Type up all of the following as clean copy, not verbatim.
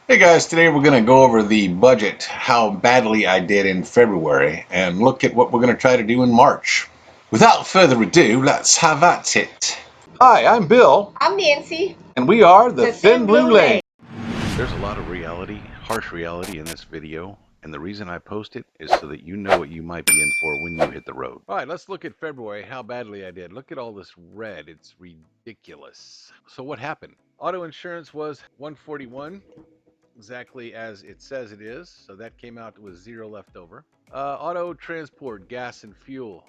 Hey guys, today we're going to go over the budget, how badly I did in February, and look at what we're going to try to do in March. Without further ado, let's have at it. Hi, I'm Bill. I'm Nancy. And we are the Thin Blue Lane. There's a lot of reality, harsh reality in this video, and the reason I post it is so that you know what you might be in for when you hit the road. All right, let's look at February, how badly I did. Look at all this red. It's ridiculous. So what happened? Auto insurance was 141, exactly as it says it is. So that came out with zero left over. Auto transport, gas and fuel.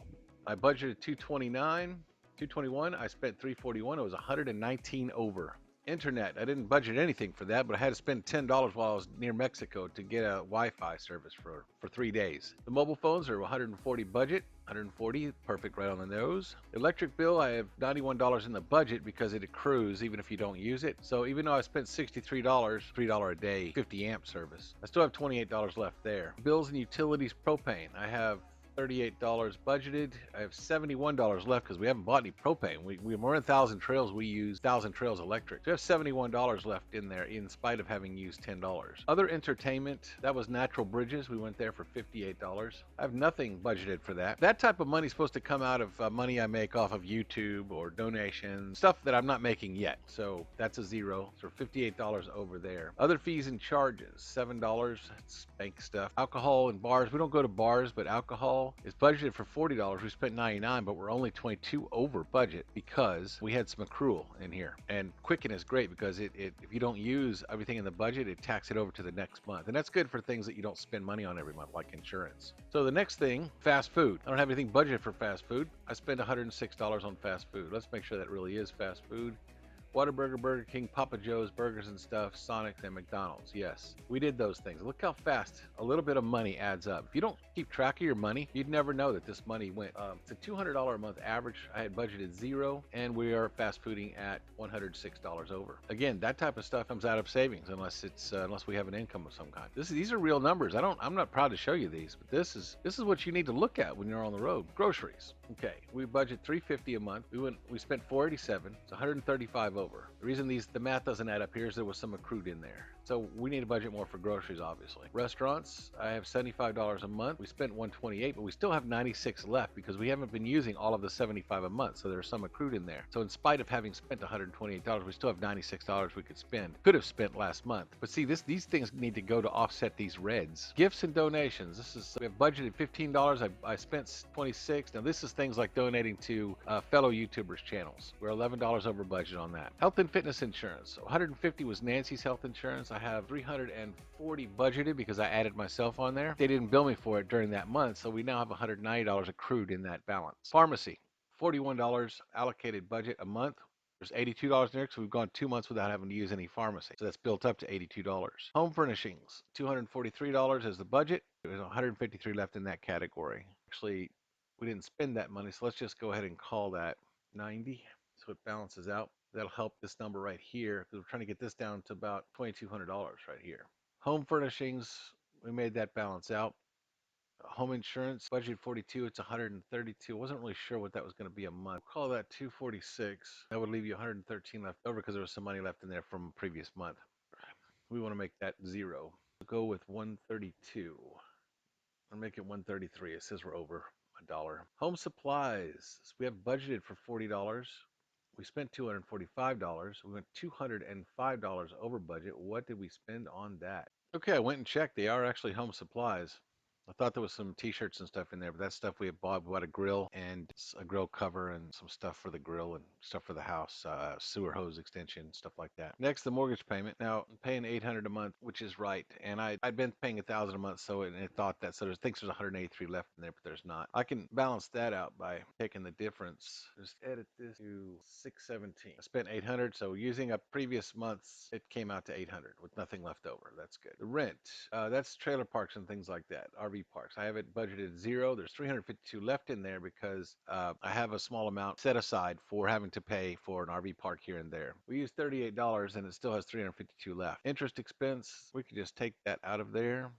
I budgeted 229, 221. I spent 341. It was 119 over. Internet, I didn't budget anything for that, but I had to spend $10 while I was near Mexico to get a Wi-Fi service for 3 days. The mobile phones are 140 budget, 140, perfect right on the nose. Electric bill, I have $91 in the budget because it accrues even if you don't use it. So even though I spent $63, $3 a day, 50 amp service, I still have $28 left there. Bills and utilities, propane, I have $38 budgeted. I have $71 left because we haven't bought any propane. We're in Thousand Trails. We use Thousand Trails electric. So I have $71 left in there in spite of having used $10. Other entertainment, that was Natural Bridges. We went there for $58. I have nothing budgeted for that. That type of money is supposed to come out of money I make off of YouTube or donations, stuff that I'm not making yet. So that's a zero. So $58 over there. Other fees and charges, $7. That's bank stuff. Alcohol and bars. We don't go to bars, but alcohol is budgeted for $40. We spent $99, but we're only 22 over budget because we had some accrual in here. And Quicken is great because if you don't use everything in the budget, it tacks it over to the next month. And that's good for things that you don't spend money on every month, like insurance. So the next thing, fast food. I don't have anything budgeted for fast food. I spent $106 on fast food. Let's make sure that really is fast food. Whataburger, Burger King, Papa Joe's, Burgers and Stuff, Sonic, and McDonald's. Yes, we did those things. Look how fast a little bit of money adds up. If you don't keep track of your money, you'd never know that this money went. It's a $200 a month average. I had budgeted zero, and we are fast fooding at $106 over. Again, that type of stuff comes out of savings unless we have an income of some kind. These are real numbers. I'm not proud to show you these, but this is what you need to look at when you're on the road. Groceries. Okay, we budget $350 a month. We spent $487. It's $135 over. The reason the math doesn't add up here is there was some accrued in there. So we need to budget more for groceries, obviously. Restaurants, I have $75 a month. We spent $128, but we still have $96 left because we haven't been using all of the $75 a month. So there's some accrued in there. So in spite of having spent $128, we still have $96 we could spend. Could have spent last month. But see, these things need to go to offset these reds. Gifts and donations. We have budgeted $15. I spent $26. Now this is things like donating to fellow YouTubers' channels. We're $11 over budget on that. Health and fitness insurance. So $150 was Nancy's health insurance. I have $340 budgeted because I added myself on there. They didn't bill me for it during that month, so we now have $190 accrued in that balance. Pharmacy, $41 allocated budget a month. There's $82 in there, so we've gone 2 months without having to use any pharmacy. So that's built up to $82. Home furnishings, $243 is the budget. There's $153 left in that category. Actually, we didn't spend that money, so let's just go ahead and call that 90. So it balances out. That'll help this number right here because we're trying to get this down to about $2,200 right here. Home furnishings, we made that balance out. Home insurance, budget 42, it's 132. Wasn't really sure what that was going to be a month. We'll call that 246. That would leave you 113 left over because there was some money left in there from previous month. We want to make that zero. We'll go with 132. I'll make it 133. It says we're over $1. Home supplies. So we have budgeted for $40. We spent $245. We went $205 over budget. What did we spend on that? Okay, I went and checked. They are actually home supplies. I thought there was some t-shirts and stuff in there, but that stuff we had bought. We bought a grill and a grill cover and some stuff for the grill and stuff for the house, sewer hose extension, stuff like that. Next, the mortgage payment. Now, I'm paying $800 a month, which is right. And I'd been paying $1,000 a month, so it thought that. So there's 183 left in there, but there's not. I can balance that out by taking the difference. Just edit this to 617. I spent 800, so using a previous month's, it came out to 800 with nothing left over. That's good. The rent, that's trailer parks and things like that. RV parks. I have it budgeted zero. There's 352 left in there because I have a small amount set aside for having to pay for an RV park here and there. We use $38 and it still has 352 left. Interest expense, we could just take that out of there.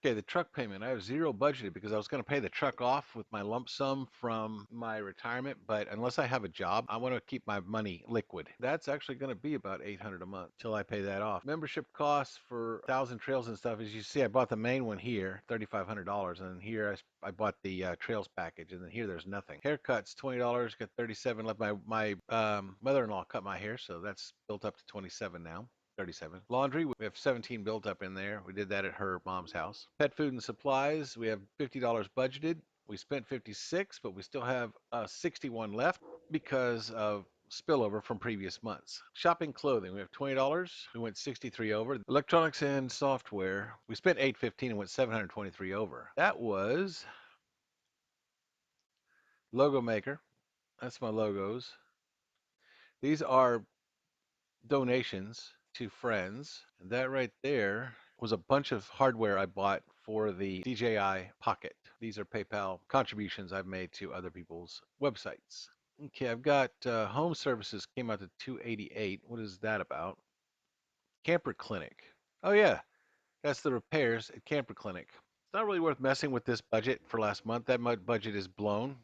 Okay, the truck payment. I have zero budgeted because I was going to pay the truck off with my lump sum from my retirement, but unless I have a job, I want to keep my money liquid. That's actually going to be about $800 a month till I pay that off. Membership costs for 1,000 trails and stuff. As you see, I bought the main one here, $3,500, and here I bought the trails package, and then here there's nothing. Haircuts, $20, got 37 left. My mother-in-law cut my hair, so that's built up to 27 now. 37. Laundry, we have 17 built up in there. We did that at her mom's house. Pet food and supplies, we have $50 budgeted. We spent 56, but we still have 61 left because of spillover from previous months. Shopping clothing, we have $20. We went 63 over. Electronics and software, we spent 815 and went 723 over. That was logo maker. That's my logos. These are donations to friends. And that right there was a bunch of hardware I bought for the DJI Pocket. These are PayPal contributions I've made to other people's websites. Okay, I've got home services came out to 288. What is that about? Camper Clinic. Oh yeah, that's the repairs at Camper Clinic. It's not really worth messing with this budget for last month. That budget is blown.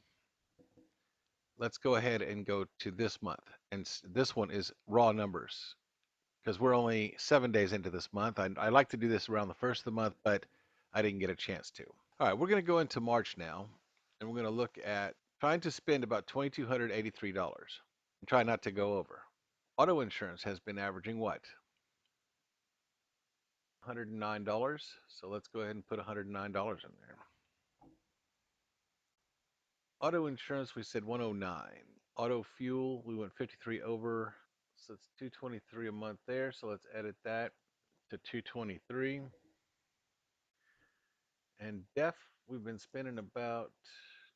Let's go ahead and go to this month. And this one is raw numbers, because we're only 7 days into this month. I like to do this around the first of the month, but I didn't get a chance to. All right, we're going to go into March now, and we're going to look at trying to spend about $2,283 and try not to go over. Auto insurance has been averaging what? $109. So let's go ahead and put $109 in there. Auto insurance, we said 109. Auto fuel, we went 53 over. So it's 223 a month there. So let's edit that to 223. And def, we've been spending about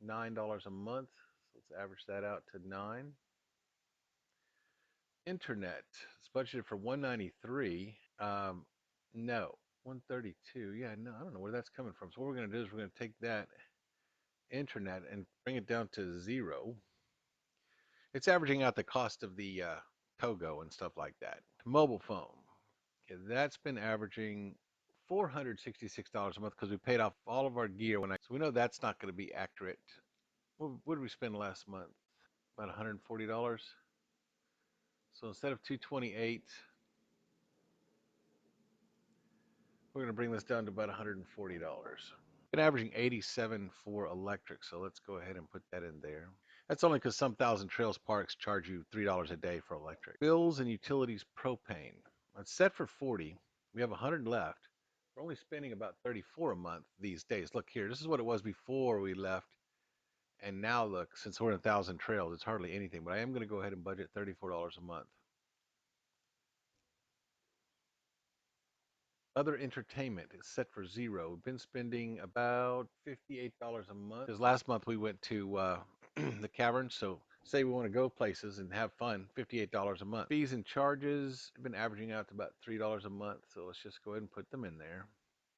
$9 a month. So let's average that out to 9. Internet, it's budgeted for 193. No, 132. Yeah, no, I don't know where that's coming from. So what we're going to do is we're going to take that internet and bring it down to 0. It's averaging out the cost of the Togo and stuff like that. Mobile phone, okay, that's been averaging $466 a month because we paid off all of our gear so we know that's not going to be accurate. What did we spend last month? About $140. So instead of 228, we're going to bring this down to about $140. Been averaging 87 for electric, so let's go ahead and put that in there. That's only because some thousand trails parks charge you $3 a day for electric. Bills and utilities propane. It's set for 40. We have 100 left. We're only spending about 34 a month these days. Look here, this is what it was before we left. And now look, since we're in 1,000 trails, it's hardly anything. But I am going to go ahead and budget $34 a month. Other entertainment is set for 0. We've been spending about $58 a month. Because last month we went to the cavern, so say we want to go places and have fun, $58 a month. Fees and charges have been averaging out to about $3 a month, so let's just go ahead and put them in there.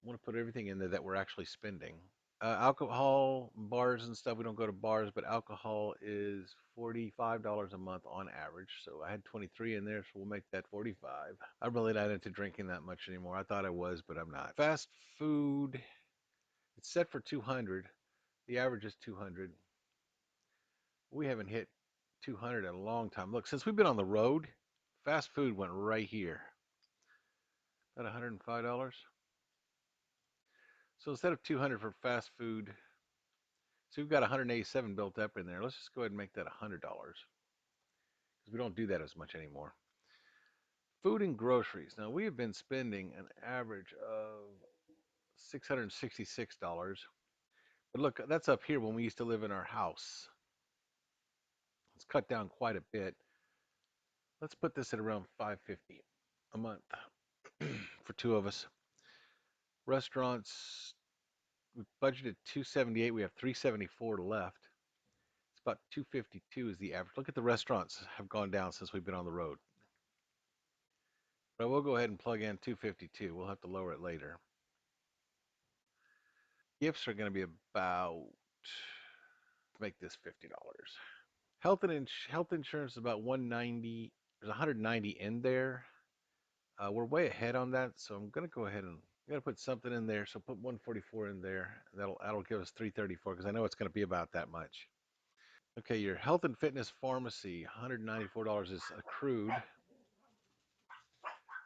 I want to put everything in there that we're actually spending. Alcohol, bars and stuff, we don't go to bars, but alcohol is $45 a month on average. So I had 23 in there, so we'll make that 45. I'm really not into drinking that much anymore. I thought I was, but I'm not. Fast food, it's set for 200. The average is 200. We haven't hit 200 in a long time. Look, since we've been on the road, fast food went right here. About $105. So instead of 200 for fast food, so we've got 187 built up in there. Let's just go ahead and make that $100 because we don't do that as much anymore. Food and groceries. Now we have been spending an average of $666. But look, that's up here when we used to live in our house. It's cut down quite a bit. Let's put this at around $550 a month for two of us. Restaurants, we budgeted 278. We have 374 left. It's about 252 is the average. Look at the restaurants have gone down since we've been on the road. But we'll go ahead and plug in 252. We'll have to lower it later. Gifts are going to be about, make this $50. Health insurance is about 190. There's 190 in there. We're way ahead on that, so I'm going to go ahead and We got to put something in there, so put 144 in there. That'll give us 334 because I know it's going to be about that much. Okay, your health and fitness pharmacy, $194 is accrued.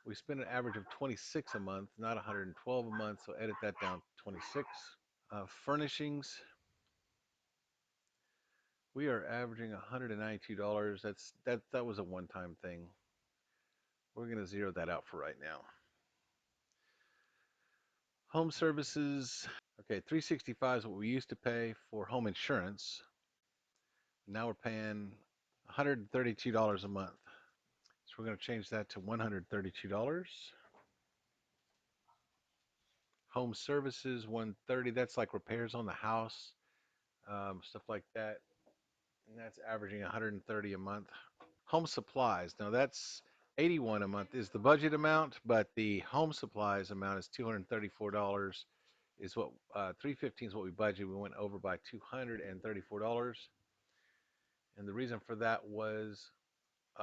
We spend an average of 26 a month, not 112 a month, so edit that down to 26. Furnishings, we are averaging $192. That was a one-time thing. We're going to zero that out for right now. Home services, okay, 365 is what we used to pay for home insurance. Now we're paying $132 a month. So we're going to change that to $132. Home services, 130. That's like repairs on the house, stuff like that. And that's averaging 130 a month. Home supplies. Now that's 81 a month is the budget amount, but the home supplies amount is $234. Is what 315 is what we budgeted. We went over by $234, and the reason for that was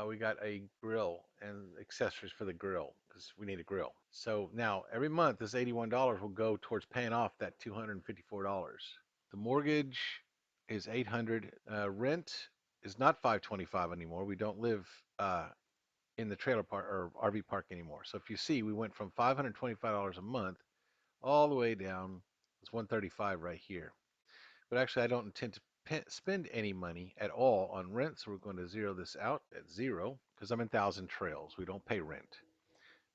we got a grill and accessories for the grill because we need a grill. So now every month this $81 will go towards paying off that $254. The mortgage is $800. Rent is not $525 anymore. We don't live in the trailer park or RV park anymore. So if you see, we went from $525 a month all the way down. It's $135 right here. But actually, I don't intend to spend any money at all on rent, so we're going to zero this out at zero because I'm in Thousand Trails. We don't pay rent.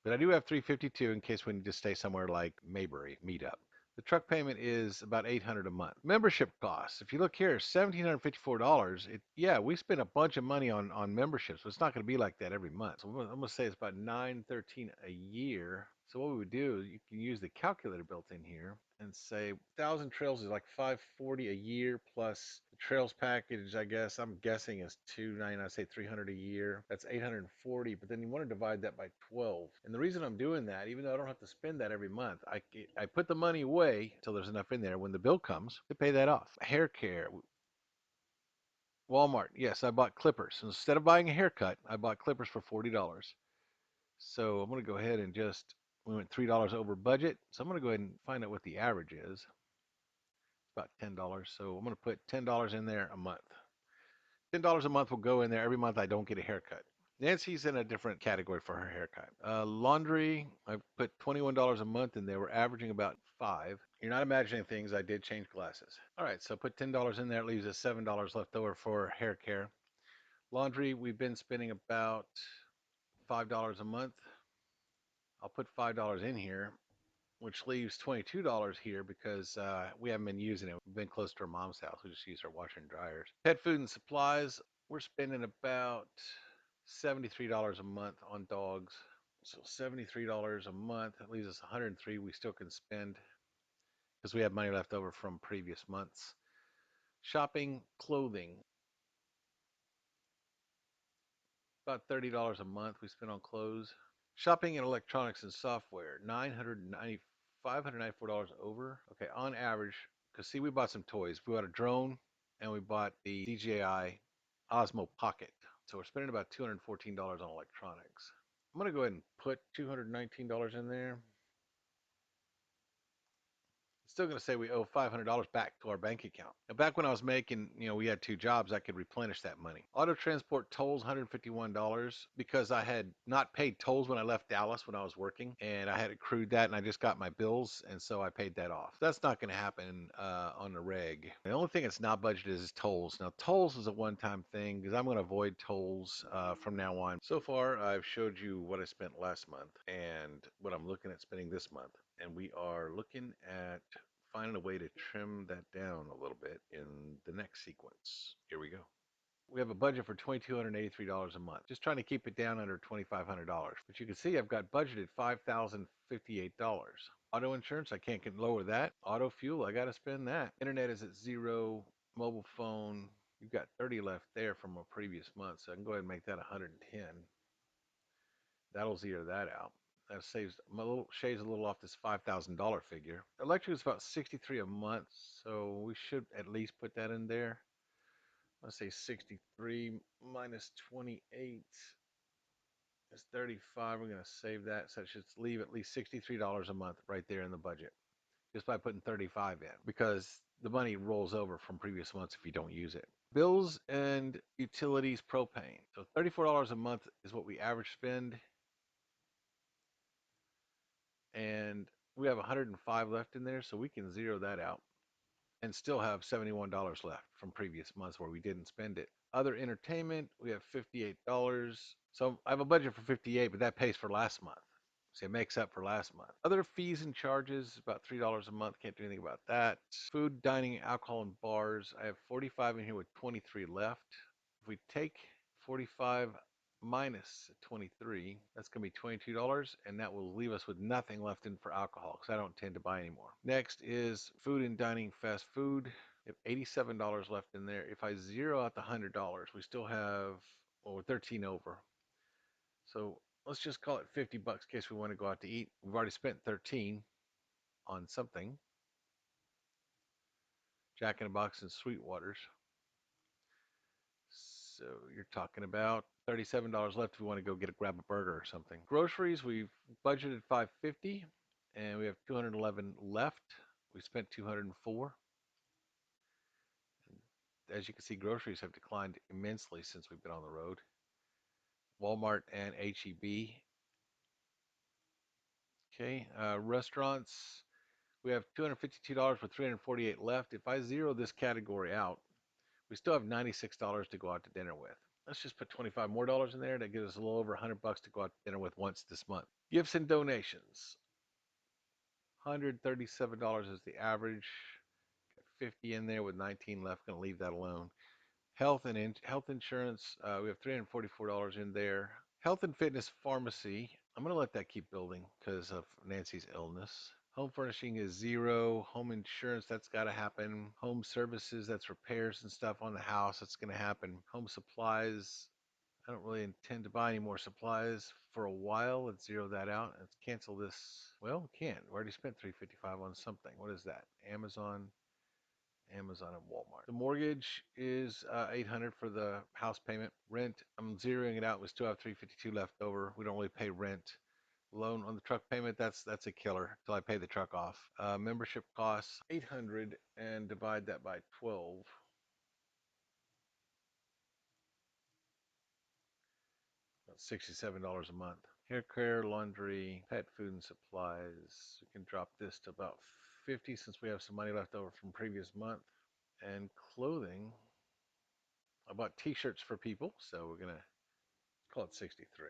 But I do have 352 in case we need to stay somewhere like Mayberry, Meetup. The truck payment is about $800 a month. Membership costs. If you look here, $1,754. Yeah, we spend a bunch of money on memberships, but it's not going to be like that every month. So I'm going to say it's about $913 a year. So what we would do, you can use the calculator built in here and say Thousand Trails is like $540 a year plus the Trails package. I guess I'm guessing is $299. I say $300 a year. That's $840. But then you want to divide that by 12. And the reason I'm doing that, even though I don't have to spend that every month, I put the money away until there's enough in there when the bill comes to pay that off. Hair care. Walmart. Yes, I bought clippers. Instead of buying a haircut, I bought clippers for $40. So I'm going to go ahead and we went $3 over budget. So I'm going to go ahead and find out what the average is. About $10. So I'm going to put $10 in there a month. $10 a month will go in there every month I don't get a haircut. Nancy's in a different category for her haircut. Laundry, I put $21 a month in there. We're averaging about 5. You're not imagining things. I did change glasses. All right, so put $10 in there. It leaves us $7 left over for hair care. Laundry, we've been spending about $5 a month. I'll put $5 in here, which leaves $22 here because we haven't been using it. We've been close to our mom's house. We just use our washer and dryers. Pet food and supplies, we're spending about $73 a month on dogs. So $73 a month, that leaves us 103 we still can spend because we have money left over from previous months. Shopping, clothing, about $30 a month we spend on clothes. Shopping and electronics and software, $594 over. Okay, on average, because see, we bought some toys. We bought a drone and we bought the DJI Osmo Pocket. So we're spending about $214 on electronics. I'm going to go ahead and put $219 in there. Still going to say we owe $500 back to our bank account. Now, back when I was making, we had 2 jobs, I could replenish that money. Auto transport tolls, $151 because I had not paid tolls when I left Dallas when I was working, and I had accrued that, and I just got my bills, and so I paid that off. That's not going to happen on the reg. The only thing that's not budgeted is tolls. Now, tolls is a one-time thing because I'm going to avoid tolls from now on. So far, I've showed you what I spent last month and what I'm looking at spending this month, and we are looking at finding a way to trim that down a little bit in the next sequence. Here we go. We have a budget for $2,283 a month. Just trying to keep it down under $2,500. But you can see I've got budgeted $5,058. Auto insurance, I can't get lower that. Auto fuel, I got to spend that. Internet is at 0. Mobile phone, you've got 30 left there from a previous month, so I can go ahead and make that 110. That'll zero that out. That shaves a little off this $5,000 figure. Electric is about 63 a month, so we should at least put that in there. Let's say 63 minus 28 It's 35. We're going to save that. So it should leave at least $63 a month right there in the budget just by putting 35 in because the money rolls over from previous months if you don't use it. Bills and utilities propane. So $34 a month is what we average spend. And we have 105 left in there, so we can zero that out and still have $71 left from previous months where we didn't spend it. Other entertainment, we have $58. So I have a budget for 58, but that pays for last month. So it makes up for last month. Other fees and charges, about $3 a month. Can't do anything about that. Food, dining, alcohol, and bars. I have 45 in here with 23 left. If we take 45 minus 23, that's going to be $22, and that will leave us with nothing left in for alcohol because I don't tend to buy anymore. Next is food and dining, fast food. We have $87 left in there. If I zero out the $100, we still have, well, we're 13 over. So let's just call it 50 bucks in case we want to go out to eat. We've already spent 13 on something. Jack in the Box and Sweetwater's. So you're talking about $37 left if we want to go grab a burger or something. Groceries, we've budgeted 550 and we have 211 left. We spent 204. As you can see, groceries have declined immensely since we've been on the road. Walmart and HEB. Okay, restaurants, we have $252 with 348 left. If I zero this category out, we still have $96 to go out to dinner with. Let's just put 25 more dollars in there. That gives us a little over 100 bucks to go out to dinner with once this month. Gifts and donations. $137 is the average. Got 50 in there with 19 left. Going to leave that alone. Health and health insurance. We have $344 in there. Health and fitness pharmacy. I'm going to let that keep building because of Nancy's illness. Home furnishing is zero. Home insurance, that's got to happen. Home services, that's repairs and stuff on the house. That's going to happen. Home supplies, I don't really intend to buy any more supplies for a while. Let's zero that out. Let's cancel this. Well, we can't. We already spent $355 on something. What is that? Amazon and Walmart. The mortgage is $800 for the house payment. Rent, I'm zeroing it out. We still have $352 left over. We don't really pay rent. Loan on the truck payment, that's a killer till I pay the truck off. Membership costs $800 and divide that by 12. About $67 a month. Hair care, laundry, pet food and supplies. We can drop this to about 50 since we have some money left over from previous month. And clothing, I bought t-shirts for people, so we're gonna call it 63.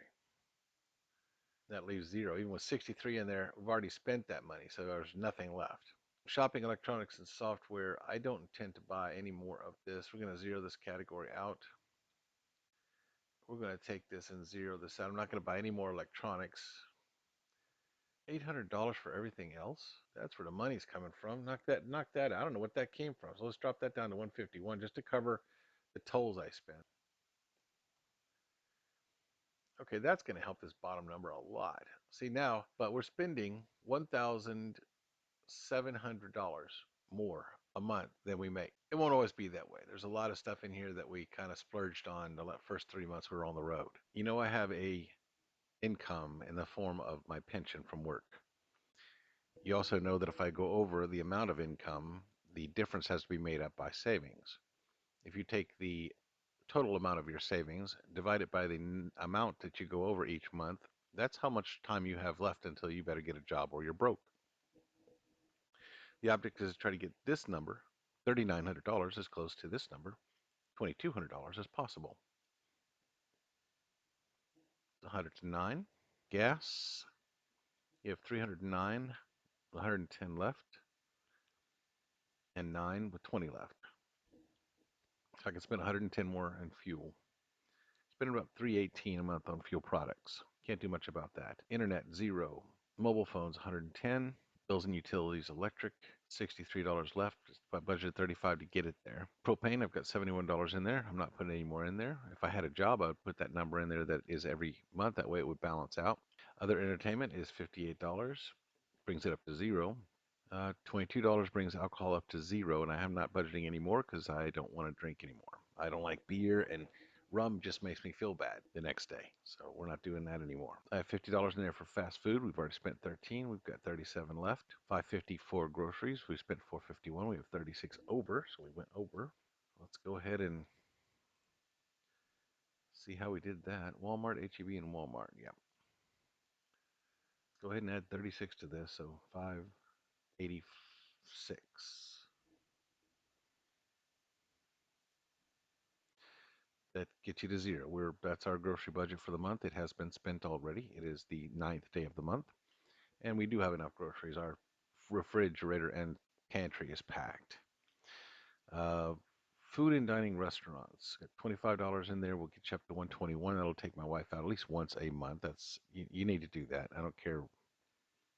That leaves zero. Even with 63 in there, we've already spent that money, so there's nothing left. Shopping, electronics, and software, I don't intend to buy any more of this. We're going to zero this category out. We're going to take this and zero this out. I'm not going to buy any more electronics. $800 for everything else? That's where the money's coming from. Knock that out. I don't know what that came from. So let's drop that down to 151 just to cover the tolls I spent. Okay, that's going to help this bottom number a lot. See now, but we're spending $1,700 more a month than we make. It won't always be that way. There's a lot of stuff in here that we kind of splurged on the first 3 months we were on the road. You know, I have a income in the form of my pension from work. You also know that if I go over the amount of income, the difference has to be made up by savings. If you take the total amount of your savings, divide it by the amount that you go over each month, that's how much time you have left until you better get a job or you're broke. The object is to try to get this number, $3,900, as close to this number, $2,200 as possible. 109. Gas, you have 309, 110 left, and 9 with 20 left. So I can spend 110 more on fuel. Spend about $318 a month on fuel products. Can't do much about that. Internet, zero. Mobile phones, 110. Bills and utilities, electric, $63 left. I budgeted 35 to get it there. Propane, I've got $71 in there. I'm not putting any more in there. If I had a job, I would put that number in there that is every month. That way it would balance out. Other entertainment is $58. Brings it up to zero. $22 brings alcohol up to zero, and I am not budgeting anymore because I don't want to drink anymore. I don't like beer, and Rum just makes me feel bad the next day. So we're not doing that anymore. I have $50 in there for fast food. We've already spent 13. We've got 37 left. 550 for groceries. We spent 451. We have 36 over, so we went over. Let's go ahead and see how we did that. Walmart, HEB, and Walmart. Yeah. Go ahead and add 36 to this, so 586. That gets you to zero. That's our grocery budget for the month. It has been spent already. It is the 9th day of the month, and we do have enough groceries. Our refrigerator and pantry is packed. Uh, Food and dining restaurants. Got $25 in there. We'll get you up to 121. That'll take my wife out at least once a month. That's you need to do that. I don't care.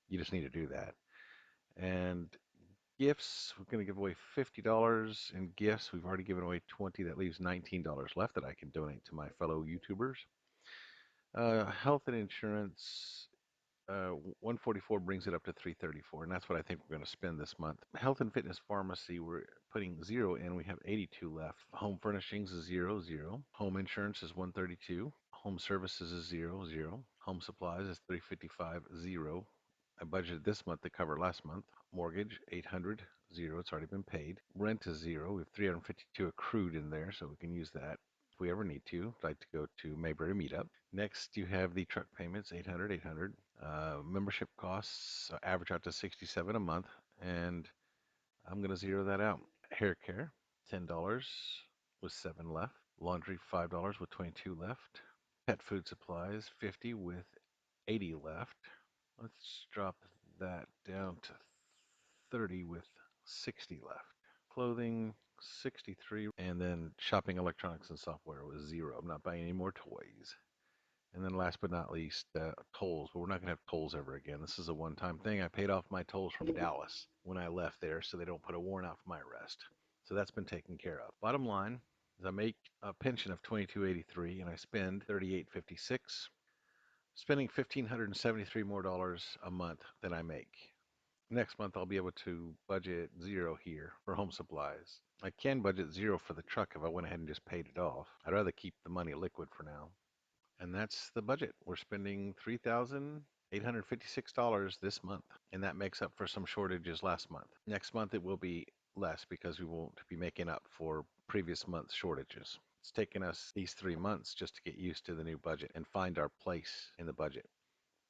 You just need to do that. And gifts, we're going to give away $50 in gifts. We've already given away 20. That leaves $19 left that I can donate to my fellow YouTubers. Health and insurance, 144 brings it up to 334, and that's what I think we're going to spend this month. Health and fitness pharmacy, we're putting 0 in. We have 82 left. Home furnishings is 0, 0. Home insurance is 132. Home services is 0, 0. Home supplies is 355, 0. I budgeted this month to cover last month. Mortgage, 800, 0. It's already been paid. Rent is 0. We have 352 accrued in there, so we can use that if we ever need to. I'd like to go to Mayberry Meetup. Next, you have the truck payments, 800, 800. Membership costs average out to 67 a month, and I'm going to zero that out. Hair care, $10 with 7 left. Laundry, $5 with 22 left. Pet food supplies, 50 with 80 left. Let's drop that down to 30 with 60 left. Clothing, 63, and then shopping electronics and software was 0. I'm not buying any more toys. And then last but not least, tolls. But we're not going to have tolls ever again. This is a one-time thing. I paid off my tolls from Dallas when I left there, so they don't put a warrant out for my arrest. So that's been taken care of. Bottom line is I make a pension of $22.83 and I spend $38.56, spending $1,573 more a month than I make. Next month, I'll be able to budget 0 here for home supplies. I can budget 0 for the truck if I went ahead and just paid it off. I'd rather keep the money liquid for now. And that's the budget. We're spending $3,856 this month, and that makes up for some shortages last month. Next month it will be less because we won't be making up for previous month's shortages. It's taken us these 3 months just to get used to the new budget and find our place in the budget.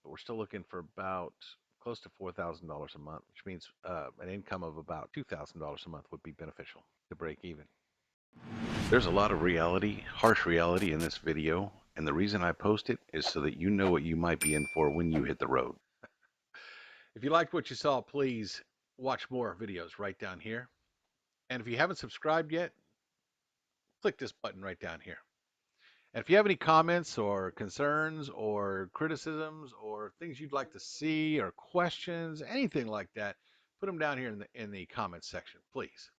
But we're still looking for about close to $4,000 a month, which means an income of about $2,000 a month would be beneficial to break even. There's a lot of reality, harsh reality in this video, and the reason I post it is so that you know what you might be in for when you hit the road. If you liked what you saw, please watch more videos right down here. And if you haven't subscribed yet, click this button right down here. And if you have any comments or concerns or criticisms or things you'd like to see or questions, anything like that, put them down here in the comments section, please.